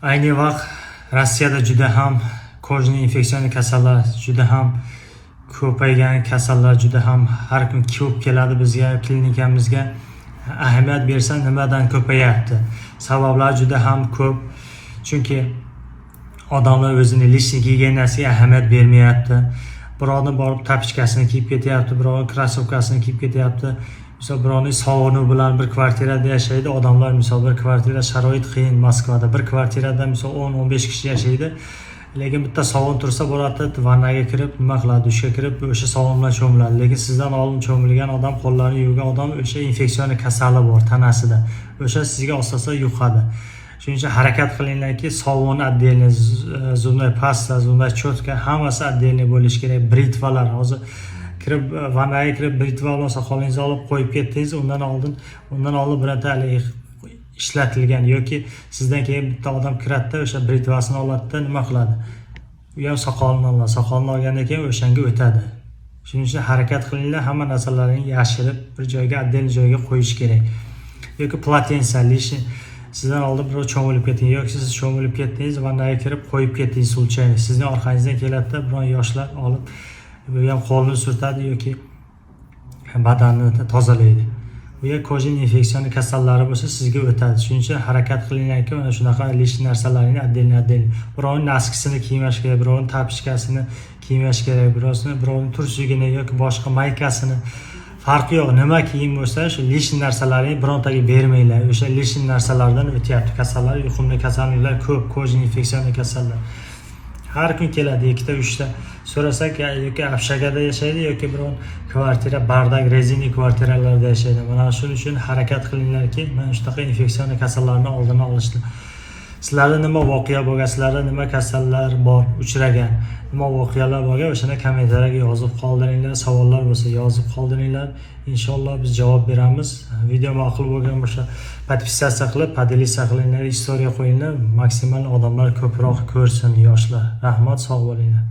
Ayni vaqt Rossiyada juda ham kojni infeksion kasallar juda ham ko'paygan, kasallar juda ham har kun ko'p keladi bizga, klinikamizga. Ahamiyat bersa nimadan ko'payapti? Sabablar juda ham ko'p. Chunki odamlar o'zini lishni gigiyenasiga ahamiyat bermayapti. Birovni borib tapichkasini kiyib ketyapti, birovni krossovkasini kiyib ketyapti. Misol birovning sog'ini bilan bir kvartirada yashaydi odamlar, misol bir kvartira sharoit qiyin Moskvada. Bir kvartirada misol 10-15 kishi yashaydi. Lekin bitta sovun tursa boradi, vannaga kirib, nima qiladi, dushga kirib, o'sha sovun bilan cho'miladi. Lekin sizdan oldin cho'milgan odam, qo'llarini yuvgan odam o'sha infeksion kasali bor tanasida. O'sha sizga osasa yuqadi. Shuning uchun harakat qilinglarki, sovun отдельно, zubная pasta, zubная cho'tka hammasi отдельно bo'lishi kerak. Britvalar hozir kirib vannaga kirib britva bilan soqolingizni olib qo'yib ketdingiz, undan oldin birorta ishlatilgan yoki sizdan keyin bitta odam kiradida o'sha britvasini oladida nima qiladi? U ham soqolini oladi. Soqolini olgandan keyin o'shanga o'tadi. Shuning uchun harakat qilinglar, hamma narsalaringizni yashirib bir joyga, отдельно joyga qo'yish kerak. Yoki platensa lishi sizdan oldin birov cho'milib ketgan yoki siz cho'milib ketdingiz, vannaga kirib qo'yib ketdingiz suvchani. Sizning orqangizdan keladida biror yoshlar olib bu ham qo'lni surtadi yoki badanni tozalaydi. Bu yer kojin infeksion kasallari bo'lsa sizga o'tadi. Shuning uchun harakat qilinglarki, mana shunaqa lish narsalarni отдельно. Birovning naskisini kiymash kerak, birovning tapichkasini kiymash kerak, birovning tursugini yoki boshqa maykasini. Farqi yo'q, nima kiyim bo'lsa, shu lish narsalarni birontaga bermanglar. O'sha lish narsalardan o'tyapti kasallar, yuqumli kasalliklar ko'p, kojin infeksion kasallar. Har kun keladi, ikkita, uchta. So'rasak, yoki Afshagada yashaydi yoki biror kvartira, bardak, rezini kvartiralarda yashaydi. Mana shuning uchun harakat qilinglarki, mana shunaqa infeksion kasallarning oldini olishdi. Sizlarda nima voqea bo'lgan, sizlarda nima kasallar bor, uchragan, nima voqealar bo'lgan, o'shani kommentariyga yozib qoldiringlar. Savollar bo'lsa yozib qoldiringlar. Inshaalloh biz javob beramiz. Video ma'qul bo'lgan bo'lsa, podpisatsiya qilib, podelisiya qilinglar, istoriya qo'yinglar. Maksimal odamlar ko'proq ko'rsin, yoshlar. Rahmat, sog' bo'linglar.